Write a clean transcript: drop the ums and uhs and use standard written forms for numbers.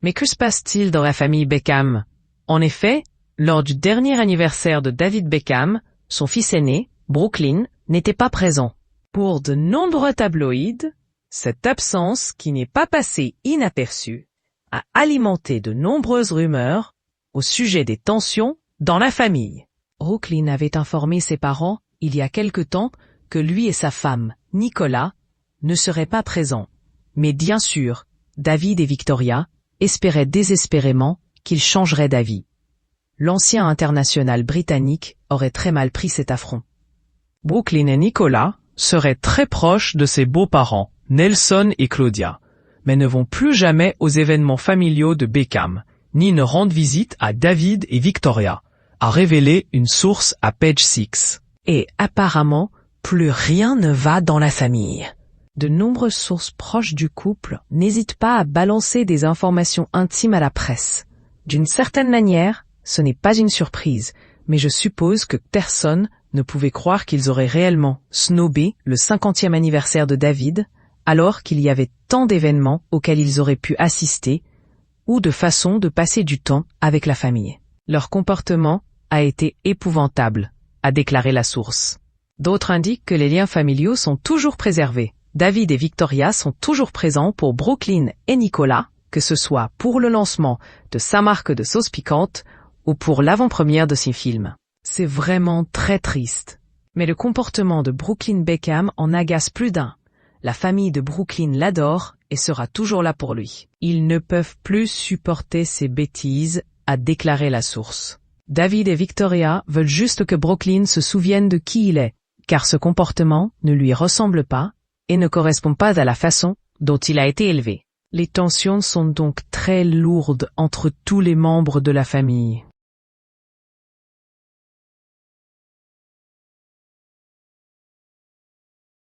Mais que se passe-t-il dans la famille Beckham? En effet, lors du dernier anniversaire de David Beckham, son fils aîné, Brooklyn, n'était pas présent. Pour de nombreux tabloïds, cette absence, qui n'est pas passée inaperçue, a alimenté de nombreuses rumeurs au sujet des tensions dans la famille. Brooklyn avait informé ses parents, il y a quelque temps, que lui et sa femme, Nicola, ne seraient pas présents. Mais bien sûr, David et Victoria espéraient désespérément qu'ils changeraient d'avis. L'ancien international britannique aurait très mal pris cet affront. Brooklyn et Nicola seraient très proches de ses beaux-parents, Nelson et Claudia, mais ne vont plus jamais aux événements familiaux de Beckham, ni ne rendent visite à David et Victoria, a révélé une source à Page Six. Et apparemment, plus rien ne va dans la famille. De nombreuses sources proches du couple n'hésitent pas à balancer des informations intimes à la presse. D'une certaine manière, ce n'est pas une surprise, mais je suppose que personne ne pouvait croire qu'ils auraient réellement snobé le 50e anniversaire de David, alors qu'il y avait tant d'événements auxquels ils auraient pu assister, ou de façons de passer du temps avec la famille. Leur comportement a été épouvantable, a déclaré la source. D'autres indiquent que les liens familiaux sont toujours préservés. David et Victoria sont toujours présents pour Brooklyn et Nicola, que ce soit pour le lancement de sa marque de sauce piquante ou pour l'avant-première de ses films. C'est vraiment très triste. Mais le comportement de Brooklyn Beckham en agace plus d'un. La famille de Brooklyn l'adore et sera toujours là pour lui. Ils ne peuvent plus supporter ces bêtises, a déclaré la source. David et Victoria veulent juste que Brooklyn se souvienne de qui il est, car ce comportement ne lui ressemble pas et ne correspond pas à la façon dont il a été élevé. Les tensions sont donc très lourdes entre tous les membres de la famille.